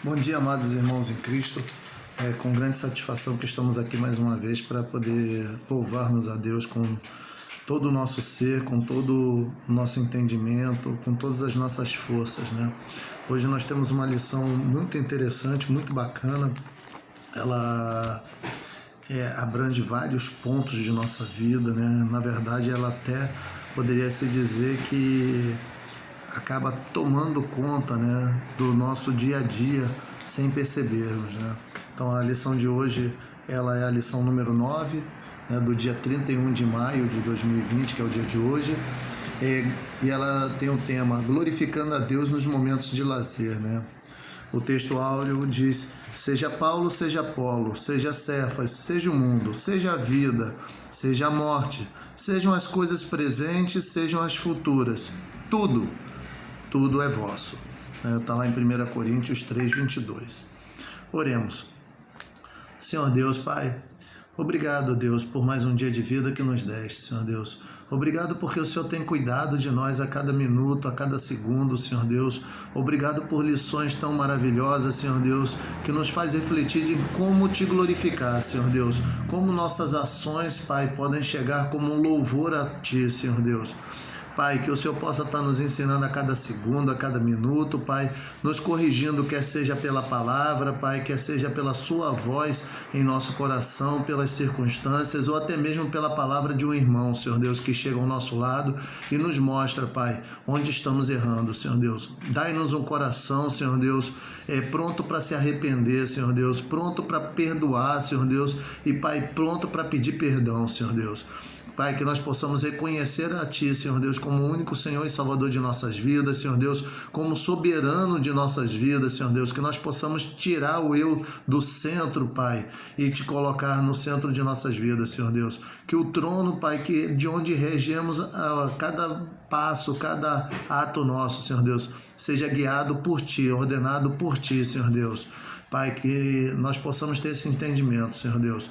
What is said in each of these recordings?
Bom dia, amados irmãos em Cristo. É com grande satisfação que estamos aqui mais uma vez para poder louvarmos a Deus com todo o nosso ser, com todo o nosso entendimento, com todas as nossas forças, né? Hoje nós temos uma lição muito interessante, muito bacana. Ela abrange vários pontos de nossa vida, né? Na verdade, ela até poderia se dizer que acaba tomando conta, né, do nosso dia a dia sem percebermos, né? Então a lição de hoje ela é a lição número 9, né, do dia 31 de maio de 2020, que é o dia de hoje, e ela tem o tema Glorificando a Deus nos momentos de lazer, né? O texto áureo diz: seja Paulo, seja Apolo, seja Cefas, seja o mundo, seja a vida, seja a morte, sejam as coisas presentes, sejam as futuras, tudo é vosso. Está lá em 1 Coríntios 3:22. Oremos. Senhor Deus, Pai, obrigado, Deus, por mais um dia de vida que nos deste, Senhor Deus. Obrigado porque o Senhor tem cuidado de nós a cada minuto, a cada segundo, Senhor Deus. Obrigado por lições tão maravilhosas, Senhor Deus, que nos faz refletir em como te glorificar, Senhor Deus. Como nossas ações, Pai, podem chegar como um louvor a Ti, Senhor Deus. Pai, que o Senhor possa estar nos ensinando a cada segundo, a cada minuto, Pai, nos corrigindo, quer seja pela palavra, Pai, quer seja pela sua voz em nosso coração, pelas circunstâncias, ou até mesmo pela palavra de um irmão, Senhor Deus, que chega ao nosso lado e nos mostra, Pai, onde estamos errando, Senhor Deus. Dai-nos um coração, Senhor Deus, pronto para se arrepender, Senhor Deus, pronto para perdoar, Senhor Deus, e, Pai, pronto para pedir perdão, Senhor Deus. Pai, que nós possamos reconhecer a Ti, Senhor Deus, como o único Senhor e Salvador de nossas vidas, Senhor Deus, como soberano de nossas vidas, Senhor Deus, que nós possamos tirar o eu do centro, Pai, e Te colocar no centro de nossas vidas, Senhor Deus. Que o trono, Pai, que de onde regemos a cada passo, cada ato nosso, Senhor Deus, seja guiado por Ti, ordenado por Ti, Senhor Deus. Pai, que nós possamos ter esse entendimento, Senhor Deus.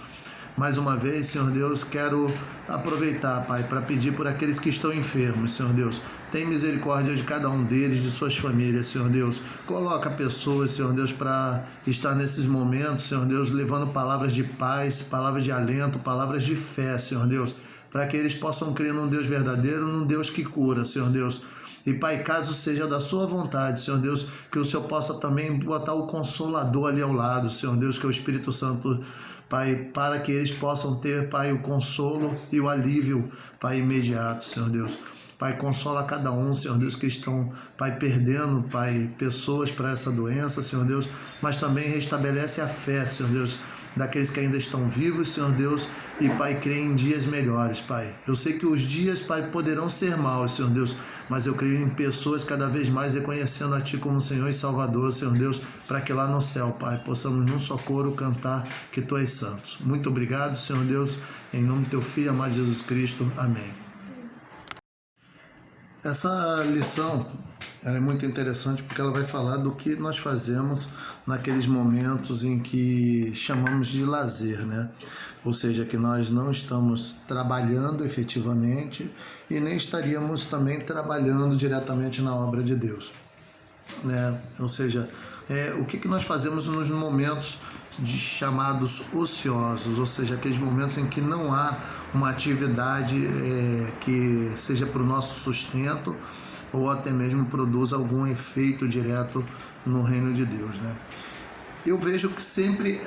Mais uma vez, Senhor Deus, quero aproveitar, Pai, para pedir por aqueles que estão enfermos, Senhor Deus. Tem misericórdia de cada um deles, de suas famílias, Senhor Deus. Coloca pessoas, Senhor Deus, para estar nesses momentos, Senhor Deus, levando palavras de paz, palavras de alento, palavras de fé, Senhor Deus, para que eles possam crer num Deus verdadeiro, num Deus que cura, Senhor Deus. E, Pai, caso seja da sua vontade, Senhor Deus, que o Senhor possa também botar o Consolador ali ao lado, Senhor Deus, que é o Espírito Santo, Pai, para que eles possam ter, Pai, o consolo e o alívio, Pai, imediato, Senhor Deus. Pai, consola cada um, Senhor Deus, que estão, Pai, perdendo, Pai, pessoas para essa doença, Senhor Deus, mas também restabelece a fé, Senhor Deus, daqueles que ainda estão vivos, Senhor Deus, e, Pai, creem em dias melhores, Pai. Eu sei que os dias, Pai, poderão ser maus, Senhor Deus, mas eu creio em pessoas cada vez mais reconhecendo a Ti como Senhor e Salvador, Senhor Deus, para que lá no céu, Pai, possamos num só coro cantar que Tu és santo. Muito obrigado, Senhor Deus, em nome do Teu Filho amado Jesus Cristo. Amém. Essa lição ela é muito interessante porque ela vai falar do que nós fazemos naqueles momentos em que chamamos de lazer, né? Ou seja, que nós não estamos trabalhando efetivamente e nem estaríamos também trabalhando diretamente na obra de Deus, né? Ou seja, o que nós fazemos nos momentos chamados ociosos, ou seja, aqueles momentos em que não há uma atividade que seja para o nosso sustento ou até mesmo produza algum efeito direto no reino de Deus, né? Eu vejo que sempre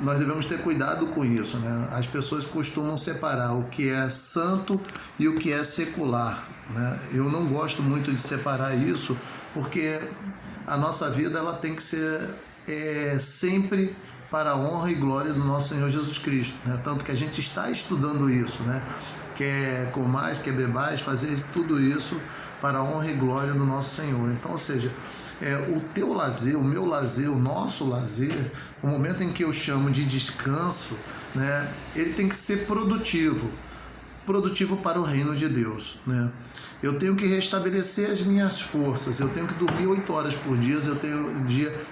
nós devemos ter cuidado com isso, né? As pessoas costumam separar o que é santo e o que é secular, né? Eu não gosto muito de separar isso, porque a nossa vida ela tem que ser sempre para a honra e glória do nosso Senhor Jesus Cristo, né? Tanto que a gente está estudando isso, né? Quer comais, quer bebais, fazer tudo isso para a honra e glória do nosso Senhor. Então, ou seja, o teu lazer, o meu lazer, o nosso lazer, o momento em que eu chamo de descanso, né? Ele tem que ser produtivo para o reino de Deus, né? Eu tenho que restabelecer as minhas forças, eu tenho que dormir 8 horas por dia,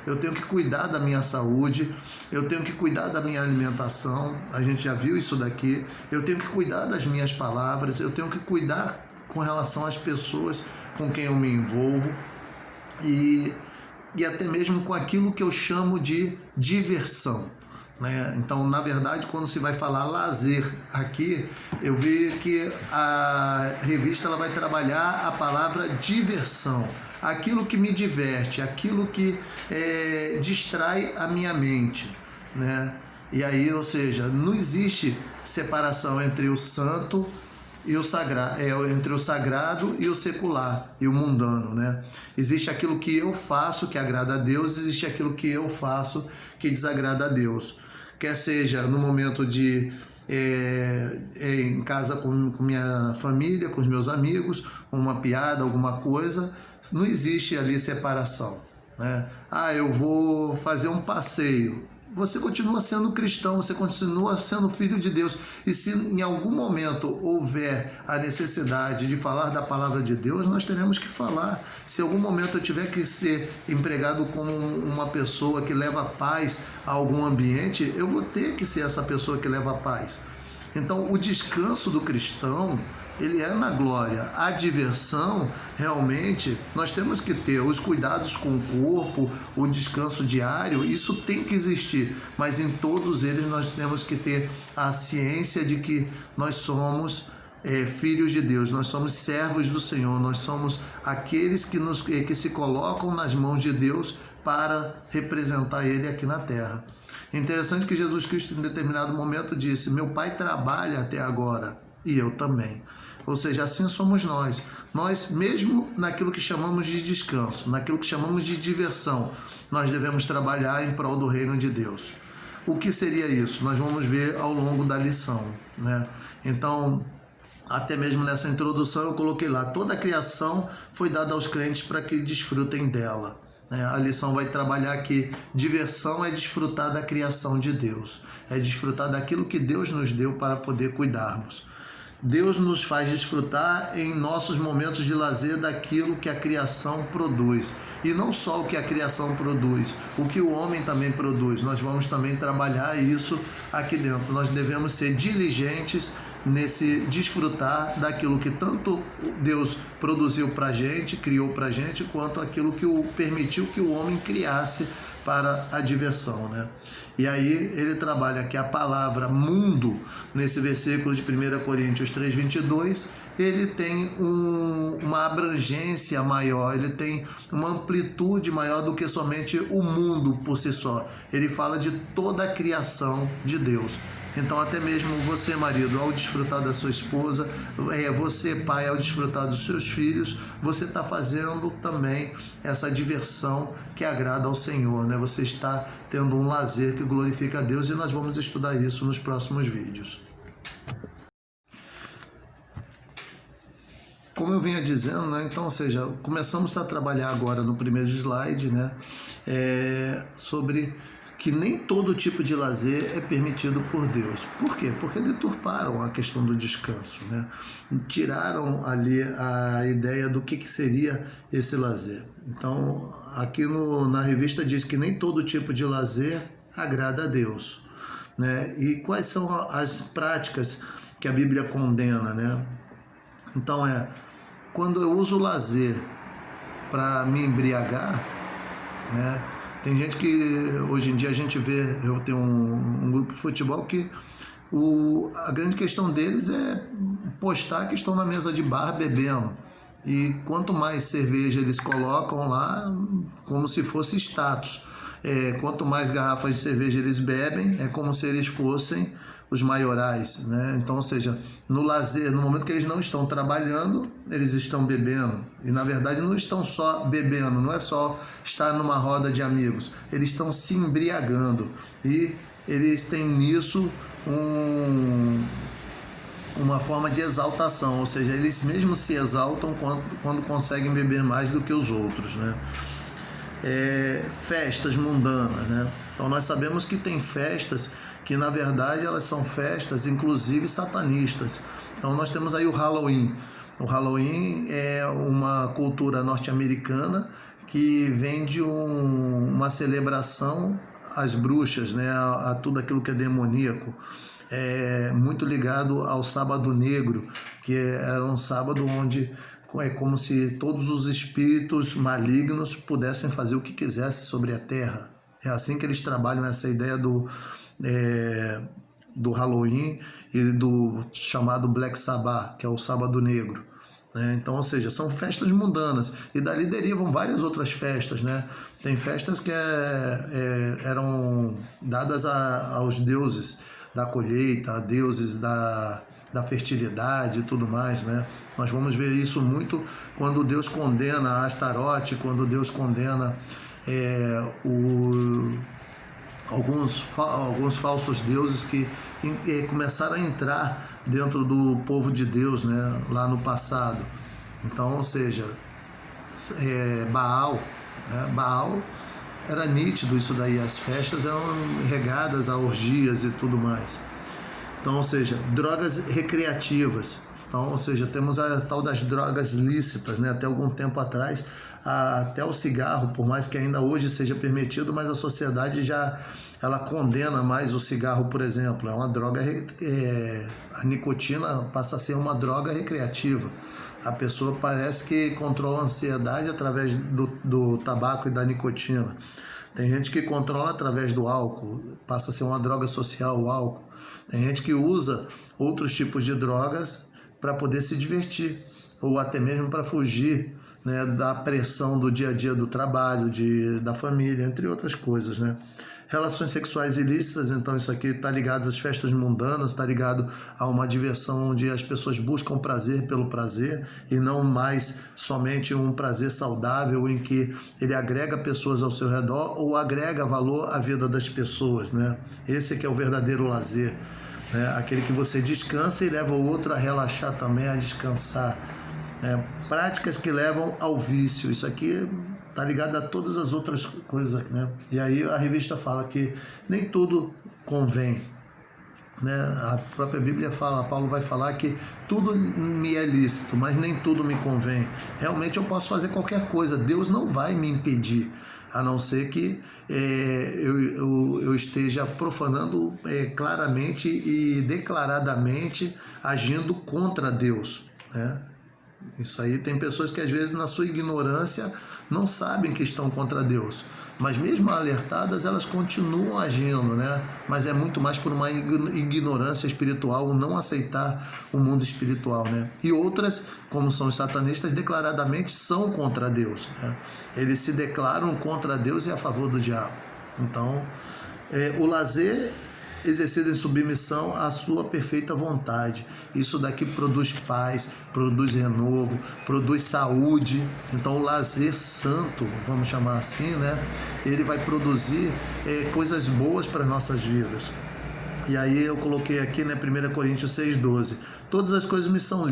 eu tenho que cuidar da minha saúde, eu tenho que cuidar da minha alimentação, a gente já viu isso daqui, eu tenho que cuidar das minhas palavras, eu tenho que cuidar com relação às pessoas com quem eu me envolvo, e e até mesmo com aquilo que eu chamo de diversão, né? Então, na verdade, quando se vai falar lazer aqui, eu vi que a revista ela vai trabalhar a palavra diversão, aquilo que me diverte, aquilo que distrai a minha mente, né? E aí, ou seja, não existe separação entre o santo e o sagrado, entre o sagrado e o secular e o mundano, né? Existe aquilo que eu faço que agrada a Deus, existe aquilo que eu faço que desagrada a Deus. Quer seja no momento de em casa com minha família, com os meus amigos, uma piada, alguma coisa, não existe ali separação, né? Ah, eu vou fazer um passeio. Você continua sendo cristão, você continua sendo filho de Deus. E se em algum momento houver a necessidade de falar da palavra de Deus, nós teremos que falar. Se em algum momento eu tiver que ser empregado como uma pessoa que leva paz a algum ambiente, eu vou ter que ser essa pessoa que leva paz. Então, o descanso do cristão, ele é na glória. A diversão, realmente, nós temos que ter os cuidados com o corpo, o descanso diário, isso tem que existir, mas em todos eles nós temos que ter a ciência de que nós somos filhos de Deus, nós somos servos do Senhor, nós somos aqueles que se colocam nas mãos de Deus para representar Ele aqui na terra. Interessante que Jesus Cristo, em determinado momento, disse: meu Pai trabalha até agora e eu também. Ou seja, assim somos nós. Nós, mesmo naquilo que chamamos de descanso, naquilo que chamamos de diversão, nós devemos trabalhar em prol do reino de Deus. O que seria isso? Nós vamos ver ao longo da lição, né? Então, até mesmo nessa introdução eu coloquei lá: toda a criação foi dada aos crentes para que desfrutem dela. A lição vai trabalhar que diversão é desfrutar da criação de Deus, é desfrutar daquilo que Deus nos deu para poder cuidarmos. Deus nos faz desfrutar em nossos momentos de lazer daquilo que a criação produz. E não só o que a criação produz, o que o homem também produz. Nós vamos também trabalhar isso aqui dentro. Nós devemos ser diligentes nesse desfrutar daquilo que tanto Deus produziu para a gente, criou para a gente, quanto aquilo que permitiu que o homem criasse para a diversão, né? E aí ele trabalha aqui a palavra mundo, nesse versículo de 1 Coríntios 3:22, ele tem uma abrangência maior, ele tem uma amplitude maior do que somente o mundo por si só. Ele fala de toda a criação de Deus. Então, até mesmo você, marido, ao desfrutar da sua esposa, você, pai, ao desfrutar dos seus filhos, você está fazendo também essa diversão que agrada ao Senhor, né? Você está tendo um lazer que glorifica a Deus, e nós vamos estudar isso nos próximos vídeos. Como eu vinha dizendo, né? Então, ou seja, começamos a trabalhar agora no primeiro slide, né? Sobre que nem todo tipo de lazer é permitido por Deus. Por quê? Porque deturparam a questão do descanso, né? Tiraram ali a ideia do que seria esse lazer. Então, aqui na revista diz que nem todo tipo de lazer agrada a Deus, né? E quais são as práticas que a Bíblia condena, né? Então, quando eu uso o lazer para me embriagar, né? Tem gente que hoje em dia a gente vê, eu tenho um grupo de futebol que a grande questão deles é postar que estão na mesa de bar bebendo. E quanto mais cerveja eles colocam lá, como se fosse status. Quanto mais garrafas de cerveja eles bebem, é como se eles fossem os maiorais, né? Então, ou seja, no lazer, no momento que eles não estão trabalhando, eles estão bebendo. E na verdade não estão só bebendo, não é só estar numa roda de amigos, eles estão se embriagando. E eles têm nisso uma forma de exaltação, ou seja, eles mesmos se exaltam quando conseguem beber mais do que os outros, né? Festas mundanas, né? Então nós sabemos que tem festas que na verdade elas são festas inclusive satanistas. Então nós temos aí o Halloween. O Halloween é uma cultura norte-americana que vem de uma celebração às bruxas, né? A tudo aquilo que é demoníaco. Muito ligado ao Sábado Negro, que era um sábado onde É como se todos os espíritos malignos pudessem fazer o que quisessem sobre a Terra. É assim que eles trabalham essa ideia do Halloween e do chamado Black Sabbath, que é o Sábado Negro. Então, ou seja, são festas mundanas, e dali derivam várias outras festas, né? Tem festas que eram dadas aos deuses da colheita, a deuses da fertilidade e tudo mais, né? Nós vamos ver isso muito quando Deus condena Astarote, quando Deus condena alguns falsos deuses que começaram a entrar dentro do povo de Deus, né, lá no passado. Então, ou seja, Baal, né, Baal era nítido isso daí, as festas eram regadas a orgias e tudo mais. Então, ou seja, drogas recreativas. Então, ou seja, temos a tal das drogas lícitas, né? Até algum tempo atrás, até o cigarro, por mais que ainda hoje seja permitido, mas a sociedade ela condena mais o cigarro, por exemplo. É uma droga, a nicotina passa a ser uma droga recreativa. A pessoa parece que controla a ansiedade através do tabaco e da nicotina. Tem gente que controla através do álcool, passa a ser uma droga social o álcool. Tem gente que usa outros tipos de drogas para poder se divertir, ou até mesmo para fugir, né, da pressão do dia a dia do trabalho, da família, entre outras coisas, né? Relações sexuais ilícitas, então isso aqui está ligado às festas mundanas, está ligado a uma diversão onde as pessoas buscam prazer pelo prazer e não mais somente um prazer saudável em que ele agrega pessoas ao seu redor ou agrega valor à vida das pessoas, né? Esse que é o verdadeiro lazer, né? Aquele que você descansa e leva o outro a relaxar também, a descansar. Práticas que levam ao vício, isso aqui está ligado a todas as outras coisas, né? E aí a revista fala que nem tudo convém, né? A própria Bíblia fala, Paulo vai falar que tudo me é lícito, mas nem tudo me convém. Realmente eu posso fazer qualquer coisa, Deus não vai me impedir, a não ser que eu esteja profanando claramente e declaradamente agindo contra Deus, né? Isso aí tem pessoas que às vezes na sua ignorância não sabem que estão contra Deus, mas mesmo alertadas elas continuam agindo, né? Mas é muito mais por uma ignorância espiritual, o não aceitar o mundo espiritual, né? E outras, como são os satanistas, declaradamente são contra Deus, né? Eles se declaram contra Deus e a favor do diabo. Então, o lazer exercido em submissão à sua perfeita vontade. Isso daqui produz paz, produz renovo, produz saúde. Então o lazer santo, vamos chamar assim, né? Ele vai produzir coisas boas para as nossas vidas. E aí eu coloquei aqui, né, 1 Coríntios 6,12. Todas as coisas me são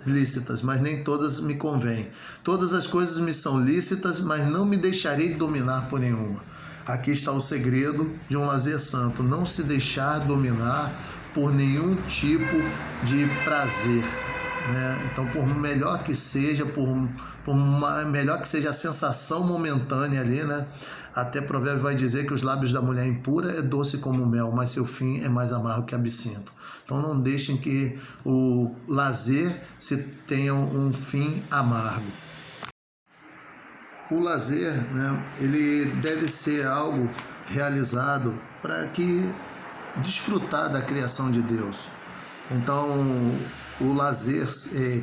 lícitas, mas nem todas me convêm. Todas as coisas me são lícitas, mas não me deixarei dominar por nenhuma. Aqui está o segredo de um lazer santo, não se deixar dominar por nenhum tipo de prazer, né? Então, por melhor que seja, melhor que seja a sensação momentânea ali, né? Até Provérbios vai dizer que os lábios da mulher impura é doce como mel, mas seu fim é mais amargo que absinto. Então não deixem que o lazer se tenha um fim amargo. O lazer, né, ele deve ser algo realizado para que desfrutar da criação de Deus. Então, o lazer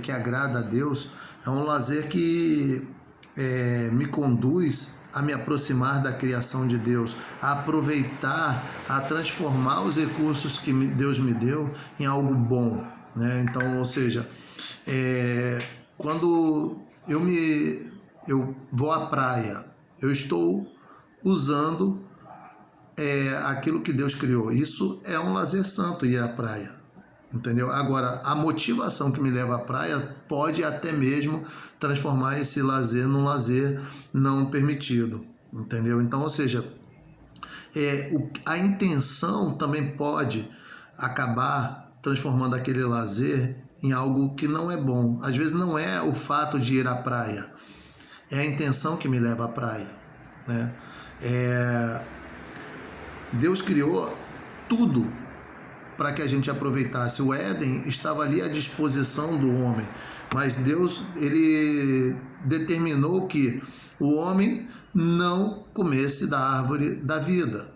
que agrada a Deus é um lazer que me conduz a me aproximar da criação de Deus, a aproveitar, a transformar os recursos que Deus me deu em algo bom, né? Então, ou seja, quando eu vou à praia, eu estou usando aquilo que Deus criou. Isso é um lazer santo, ir à praia, entendeu? Agora, a motivação que me leva à praia pode até mesmo transformar esse lazer num lazer não permitido, entendeu? Então, ou seja, a intenção também pode acabar transformando aquele lazer em algo que não é bom. Às vezes não é o fato de ir à praia, é a intenção que me leva à praia, né? Deus criou tudo para que a gente aproveitasse. O Éden estava ali à disposição do homem, mas Deus, ele determinou que o homem não comesse da árvore da vida,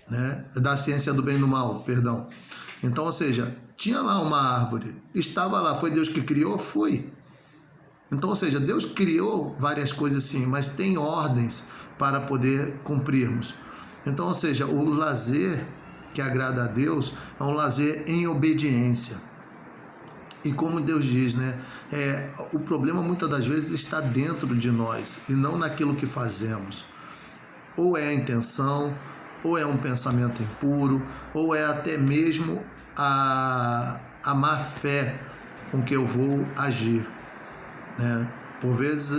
né? Da ciência do bem e do mal, perdão. Então, ou seja, tinha lá uma árvore, estava lá, foi Deus que criou? Foi. Então, ou seja, Deus criou várias coisas sim, mas tem ordens para poder cumprirmos. Então, ou seja, o lazer que agrada a Deus é um lazer em obediência. E como Deus diz, né? O problema muitas das vezes está dentro de nós e não naquilo que fazemos. Ou é a intenção, ou é um pensamento impuro, ou é até mesmo a má fé com que eu vou agir, né? Por vezes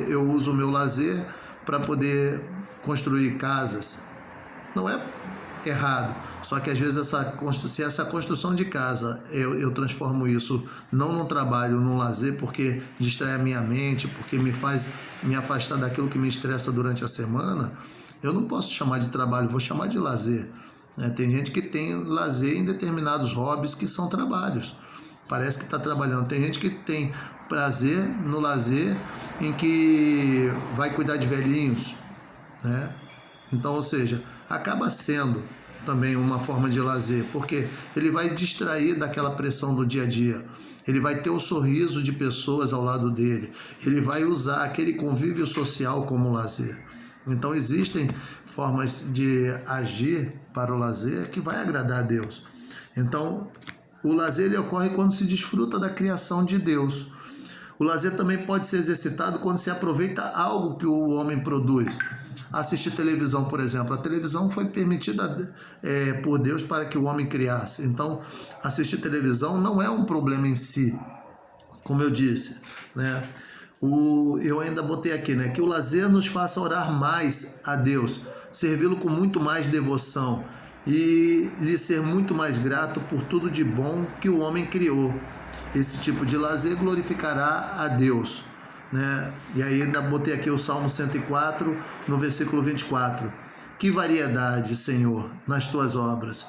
eu uso o meu lazer para poder construir casas. Não é errado, só que às vezes se essa construção de casa eu transformo isso não num trabalho, num lazer, porque distrai a minha mente, porque me faz me afastar daquilo que me estressa durante a semana, eu não posso chamar de trabalho, vou chamar de lazer, né? Tem gente que tem lazer em determinados hobbies que são trabalhos, parece que está trabalhando. Tem gente que tem prazer no lazer em que vai cuidar de velhinhos, né? Então, ou seja, acaba sendo também uma forma de lazer, porque ele vai distrair daquela pressão do dia a dia, ele vai ter o sorriso de pessoas ao lado dele, ele vai usar aquele convívio social como lazer. Então existem formas de agir para o lazer que vai agradar a Deus. Então o lazer ele ocorre quando se desfruta da criação de Deus. O lazer também pode ser exercitado quando se aproveita algo que o homem produz. Assistir televisão, por exemplo. A televisão foi permitida por Deus para que o homem criasse. Então, assistir televisão não é um problema em si, como eu disse, né? Eu ainda botei aqui, né? Que o lazer nos faça orar mais a Deus, servi-lo com muito mais devoção e lhe ser muito mais grato por tudo de bom que o homem criou. Esse tipo de lazer glorificará a Deus, né? E aí ainda botei aqui o Salmo 104, no versículo 24. Que variedade, Senhor, nas tuas obras!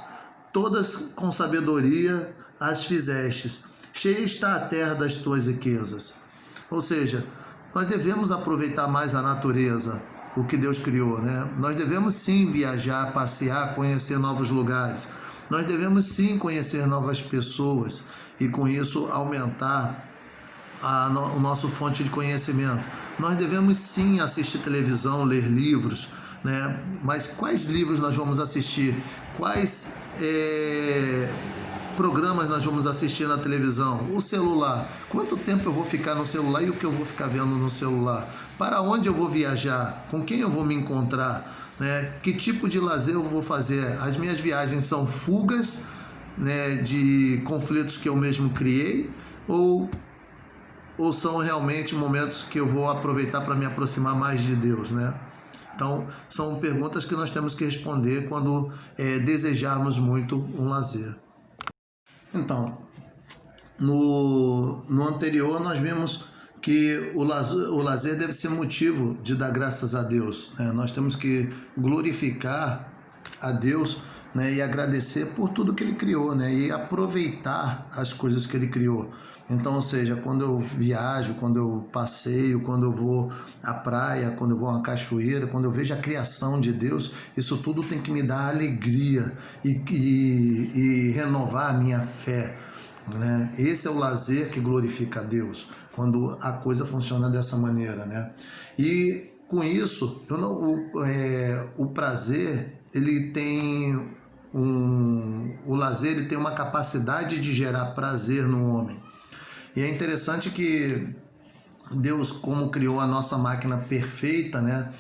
Todas com sabedoria as fizestes. Cheia está a terra das tuas riquezas. Ou seja, nós devemos aproveitar mais a natureza, o que Deus criou, né? Nós devemos sim viajar, passear, conhecer novos lugares. Nós devemos sim conhecer novas pessoas e com isso aumentar o nosso fonte de conhecimento. Nós devemos sim assistir televisão, ler livros, né? Mas quais livros nós vamos assistir? Quais programas nós vamos assistir na televisão? O celular. Quanto tempo eu vou ficar no celular e o que eu vou ficar vendo no celular? Para onde eu vou viajar? Com quem eu vou me encontrar? Né? Que tipo de lazer eu vou fazer? As minhas viagens são fugas, né, de conflitos que eu mesmo criei ou são realmente momentos que eu vou aproveitar para me aproximar mais de Deus, né? Então, são perguntas que nós temos que responder quando desejarmos muito um lazer. Então, no anterior nós vimos que o lazer deve ser motivo de dar graças a Deus, né? Nós temos que glorificar a Deus, né, e agradecer por tudo que Ele criou, né, e aproveitar as coisas que Ele criou. Então, ou seja, quando eu viajo, quando eu passeio, quando eu vou à praia, quando eu vou a uma cachoeira, quando eu vejo a criação de Deus, isso tudo tem que me dar alegria e renovar a minha fé, né? Esse é o lazer que glorifica a Deus, quando a coisa funciona dessa maneira, né? E com isso, o prazer, ele tem o lazer, ele tem uma capacidade de gerar prazer no homem. E é interessante que Deus, como criou a nossa máquina perfeita, né?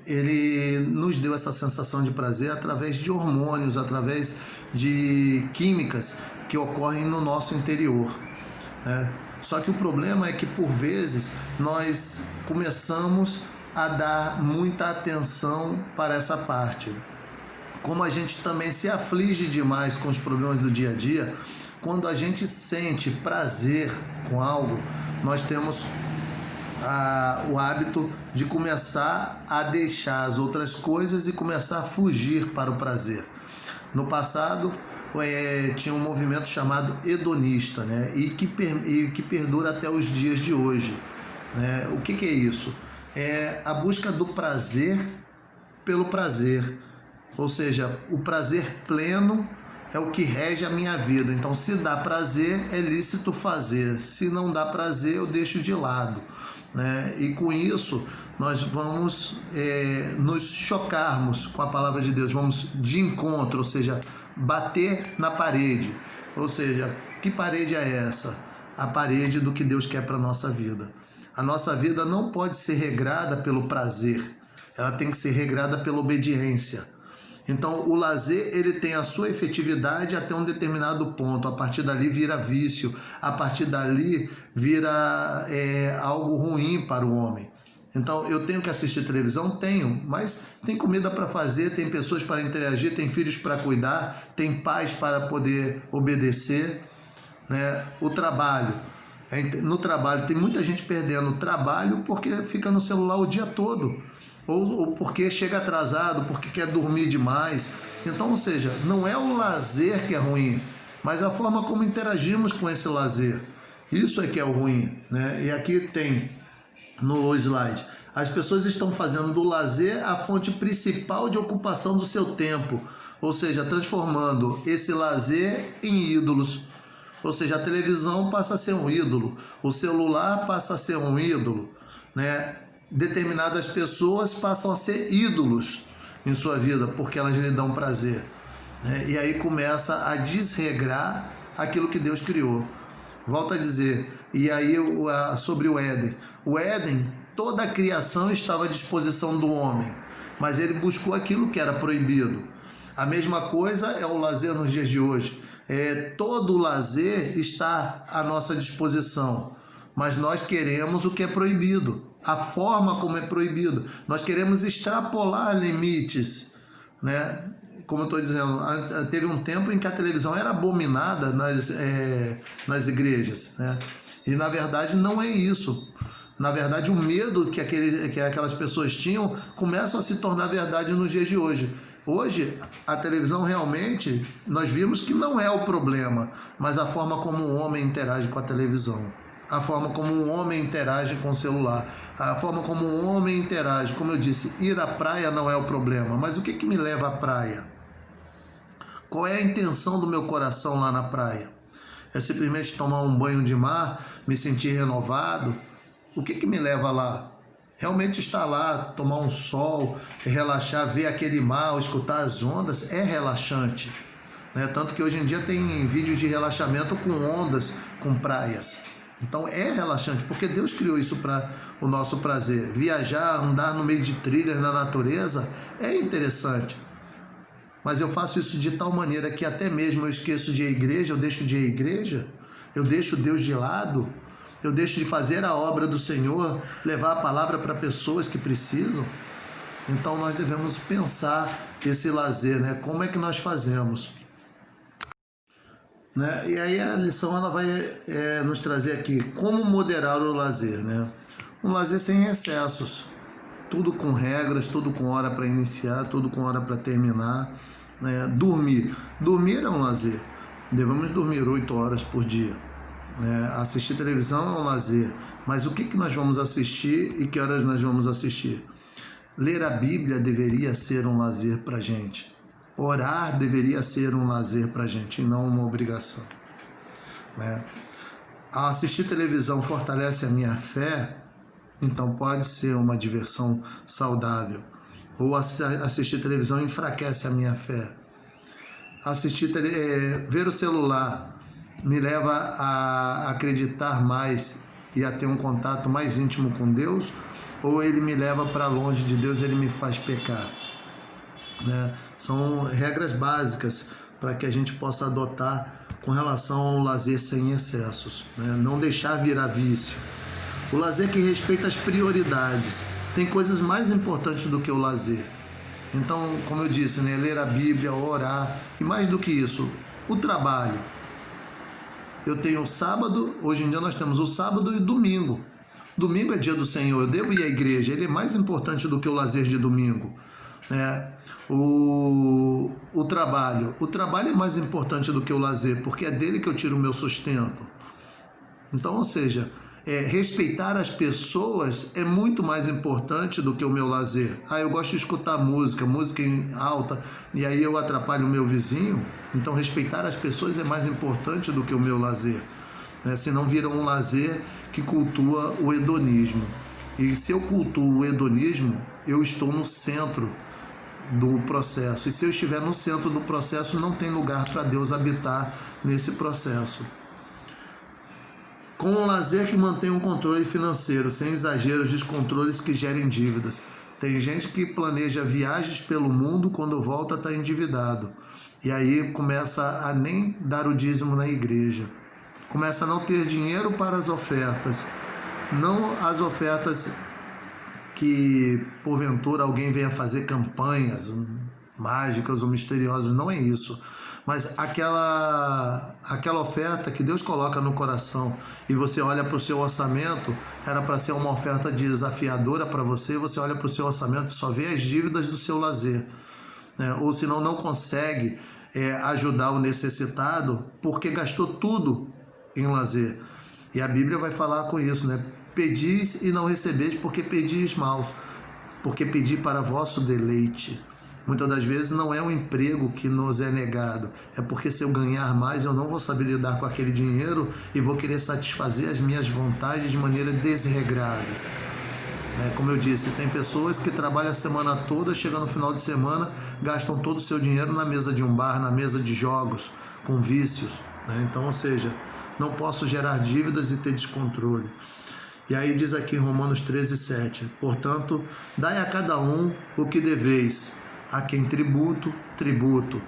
Ele nos deu essa sensação de prazer através de hormônios, através de químicas que ocorrem no nosso interior, né? Só que o problema é que, por vezes, nós começamos a dar muita atenção para essa parte. Como a gente também se aflige demais com os problemas do dia a dia, quando a gente sente prazer com algo, nós temos o hábito de começar a deixar as outras coisas e começar a fugir para o prazer. No passado, tinha um movimento chamado hedonista, né? E que perdura até os dias de hoje, né? O que é isso? É a busca do prazer pelo prazer, ou seja, o prazer pleno é o que rege a minha vida. Então, se dá prazer, é lícito fazer. Se não dá prazer, eu deixo de lado, né? E com isso, nós vamos nos chocarmos com a palavra de Deus, vamos de encontro, ou seja, bater na parede. Ou seja, que parede é essa? A parede do que Deus quer para a nossa vida. A nossa vida não pode ser regrada pelo prazer, ela tem que ser regrada pela obediência. Então, o lazer, ele tem a sua efetividade até um determinado ponto. A partir dali vira vício, a partir dali vira algo ruim para o homem. Então, eu tenho que assistir televisão? Tenho, mas tem comida para fazer, tem pessoas para interagir, tem filhos para cuidar, tem pais para poder obedecer, né? O trabalho. No trabalho, tem muita gente perdendo o trabalho porque fica no celular o dia todo. Ou porque chega atrasado, porque quer dormir demais. Então, ou seja, não é o lazer que é ruim, mas a forma como interagimos com esse lazer. Isso é que é o ruim, né? E aqui tem no slide, as pessoas estão fazendo do lazer a fonte principal de ocupação do seu tempo, ou seja, transformando esse lazer em ídolos. Ou seja, a televisão passa a ser um ídolo, o celular passa a ser um ídolo, né? Determinadas pessoas passam a ser ídolos em sua vida porque elas lhe dão prazer, né? E aí começa a desregrar aquilo que Deus criou. Volto a dizer, e aí sobre o Éden. O Éden, toda a criação estava à disposição do homem, mas ele buscou aquilo que era proibido. A mesma coisa é o lazer nos dias de hoje. Todo o lazer está à nossa disposição, mas nós queremos o que é proibido, a forma como é proibido. Nós queremos extrapolar limites, né? Como eu estou dizendo, teve um tempo em que a televisão era abominada nas igrejas, né? E na verdade não é isso. Na verdade, o medo que aquelas pessoas tinham começa a se tornar verdade nos dias de hoje. Hoje, a televisão realmente, nós vimos que não é o problema, mas a forma como o homem interage com a televisão, a forma como um homem interage com o celular, a forma como um homem interage. Como eu disse, ir à praia não é o problema, mas o que me leva à praia? Qual é a intenção do meu coração lá na praia? É simplesmente tomar um banho de mar, me sentir renovado? O que me leva lá? Realmente estar lá, tomar um sol, relaxar, ver aquele mar, escutar as ondas, é relaxante, né? Tanto que hoje em dia tem vídeos de relaxamento com ondas, com praias. Então é relaxante, porque Deus criou isso para o nosso prazer. Viajar, andar no meio de trilhas na natureza é interessante. Mas eu faço isso de tal maneira que até mesmo eu esqueço de ir à igreja, eu deixo de ir à igreja, eu deixo Deus de lado, eu deixo de fazer a obra do Senhor, levar a palavra para pessoas que precisam. Então nós devemos pensar esse lazer, né? Como é que nós fazemos? Né? E aí a lição ela vai nos trazer aqui como moderar o lazer, né? Um lazer sem excessos, tudo com regras, tudo com hora para iniciar, tudo com hora para terminar, né? Dormir é um lazer, devemos dormir 8 horas por dia, né? Assistir televisão é um lazer, mas o que nós vamos assistir e que horas nós vamos assistir? Ler a Bíblia deveria ser um lazer para a gente. Orar deveria ser um lazer para a gente e não uma obrigação, né? Assistir televisão fortalece a minha fé, então pode ser uma diversão saudável. Ou assistir televisão enfraquece a minha fé. Ver o celular me leva a acreditar mais e a ter um contato mais íntimo com Deus, ou ele me leva para longe de Deus, ele me faz pecar, né? São regras básicas para que a gente possa adotar com relação ao lazer sem excessos, né? Não deixar virar vício. O lazer que respeita as prioridades. Tem coisas mais importantes do que o lazer. Então, como eu disse, né? Ler a Bíblia, orar, e mais do que isso, o trabalho. Eu tenho o sábado, hoje em dia nós temos o sábado e o domingo. Domingo é dia do Senhor, eu devo ir à igreja, ele é mais importante do que o lazer de domingo. né? O trabalho. O trabalho é mais importante do que o lazer, porque é dele que eu tiro o meu sustento. Então, ou seja, respeitar as pessoas é muito mais importante do que o meu lazer. Eu gosto de escutar música em alta, e aí eu atrapalho o meu vizinho. Então, respeitar as pessoas é mais importante do que o meu lazer, né? Senão vira um lazer que cultua o hedonismo. E se eu cultuo o hedonismo, eu estou no centro do processo. E se eu estiver no centro do processo, não tem lugar para Deus habitar nesse processo. Com um lazer que mantém um controle financeiro, sem exageros, descontroles que gerem dívidas. Tem gente que planeja viagens pelo mundo, quando volta está endividado. E aí começa a nem dar o dízimo na igreja. Começa a não ter dinheiro para as ofertas. Não as ofertas que porventura alguém venha fazer campanhas mágicas ou misteriosas, não é isso. Mas aquela oferta que Deus coloca no coração e você olha para o seu orçamento, era para ser uma oferta desafiadora para você, você olha para o seu orçamento e só vê as dívidas do seu lazer, né? Ou senão não consegue ajudar o necessitado porque gastou tudo em lazer. E a Bíblia vai falar com isso, né? Pedis e não recebeis, porque pedis maus, porque pedi para vosso deleite. Muitas das vezes não é um emprego que nos é negado, é porque se eu ganhar mais eu não vou saber lidar com aquele dinheiro e vou querer satisfazer as minhas vontades de maneira desregradas. Como eu disse, tem pessoas que trabalham a semana toda, chegam no final de semana, gastam todo o seu dinheiro na mesa de um bar, na mesa de jogos, com vícios, né? Então, ou seja, não posso gerar dívidas e ter descontrole. E aí diz aqui em Romanos 13:7, portanto, dai a cada um o que deveis, a quem tributo, tributo,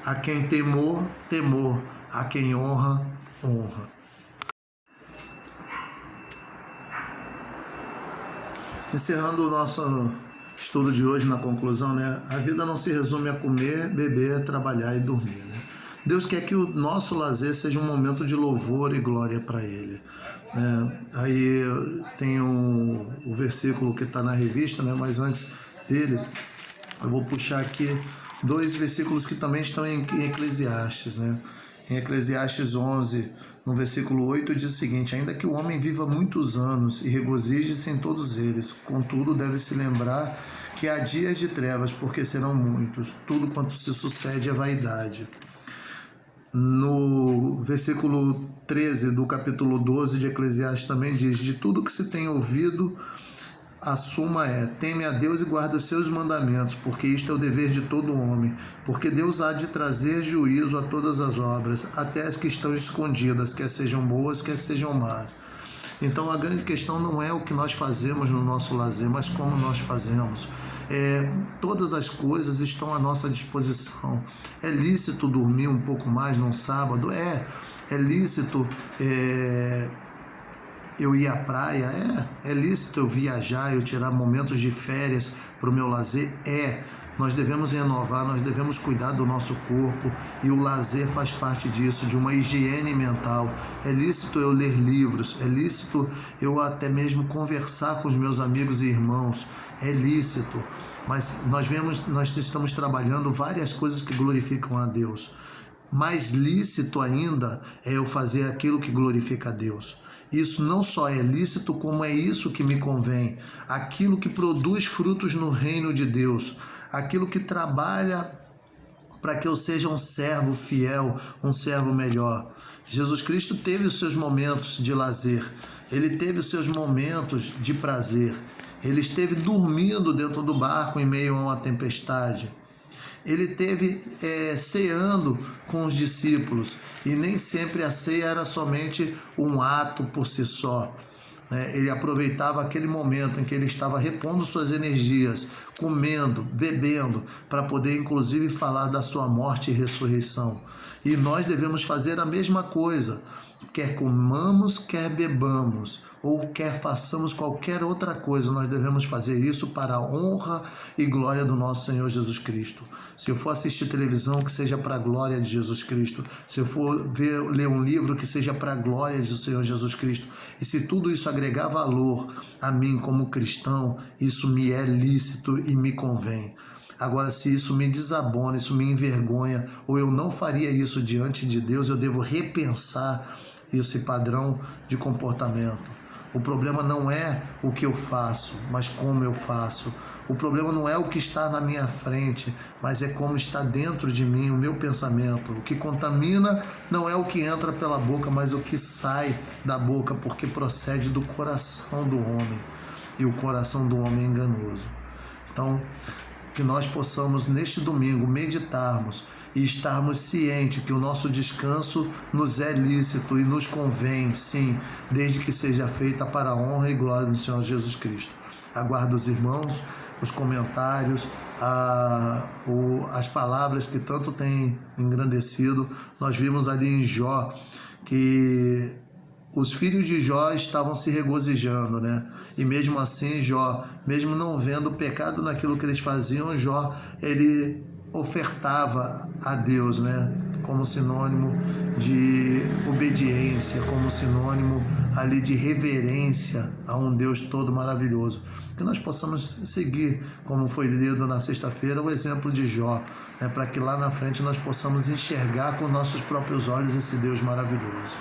a quem temor, temor, a quem honra, honra. Encerrando o nosso estudo de hoje na conclusão, né? A vida não se resume a comer, beber, trabalhar e dormir, né? Deus quer que o nosso lazer seja um momento de louvor e glória para Ele. Aí tem o versículo que está na revista, né? Mas antes dele, eu vou puxar aqui 2 versículos que também estão em Eclesiastes, né? Em Eclesiastes 11, no versículo 8, diz o seguinte: ainda que o homem viva muitos anos e regozije-se em todos eles, contudo deve se lembrar que há dias de trevas, porque serão muitos. Tudo quanto se sucede é vaidade. No versículo 13 do capítulo 12 de Eclesiastes também diz: de tudo que se tem ouvido, a suma é: teme a Deus e guarda os seus mandamentos, porque isto é o dever de todo homem, porque Deus há de trazer juízo a todas as obras, até as que estão escondidas, quer sejam boas, quer sejam más. Então a grande questão não é o que nós fazemos no nosso lazer, mas como nós fazemos. Todas as coisas estão à nossa disposição. É lícito dormir um pouco mais num sábado? É lícito eu ir à praia? É lícito eu viajar, eu tirar momentos de férias para o meu lazer? Nós devemos renovar, nós devemos cuidar do nosso corpo, e o lazer faz parte disso, de uma higiene mental. É lícito eu ler livros, é lícito eu até mesmo conversar com os meus amigos e irmãos, é lícito, mas nós estamos trabalhando várias coisas que glorificam a Deus. Mais lícito ainda é eu fazer aquilo que glorifica a Deus. Isso não só é lícito, como é isso que me convém, aquilo que produz frutos no reino de Deus, aquilo que trabalha para que eu seja um servo fiel, um servo melhor. Jesus Cristo teve os seus momentos de lazer, ele teve os seus momentos de prazer, ele esteve dormindo dentro do barco em meio a uma tempestade. Ele teve ceando com os discípulos, e nem sempre a ceia era somente um ato por si só. Ele aproveitava aquele momento em que ele estava repondo suas energias, comendo, bebendo, para poder inclusive falar da sua morte e ressurreição. E nós devemos fazer a mesma coisa, quer comamos, quer bebamos, ou quer façamos qualquer outra coisa, nós devemos fazer isso para a honra e glória do nosso Senhor Jesus Cristo. Se eu for assistir televisão, que seja para a glória de Jesus Cristo. Se eu for ler um livro, que seja para a glória do Senhor Jesus Cristo. E se tudo isso agregar valor a mim como cristão, isso me é lícito e me convém. Agora, se isso me desabona, isso me envergonha, ou eu não faria isso diante de Deus, eu devo repensar esse padrão de comportamento. O problema não é o que eu faço, mas como eu faço. O problema não é o que está na minha frente, mas é como está dentro de mim, o meu pensamento. O que contamina não é o que entra pela boca, mas o que sai da boca, porque procede do coração do homem. E o coração do homem é enganoso. Então, que nós possamos neste domingo meditarmos e estarmos cientes que o nosso descanso nos é lícito e nos convém, sim, desde que seja feita para a honra e glória do Senhor Jesus Cristo. Aguardo os irmãos, os comentários, as palavras que tanto têm engrandecido. Nós vimos ali em Jó que os filhos de Jó estavam se regozijando, né? E mesmo assim, Jó, mesmo não vendo pecado naquilo que eles faziam, Jó, ele ofertava a Deus, né? Como sinônimo de obediência, como sinônimo ali de reverência a um Deus todo maravilhoso. Que nós possamos seguir, como foi lido na sexta-feira, o exemplo de Jó, né? Para que lá na frente nós possamos enxergar com nossos próprios olhos esse Deus maravilhoso.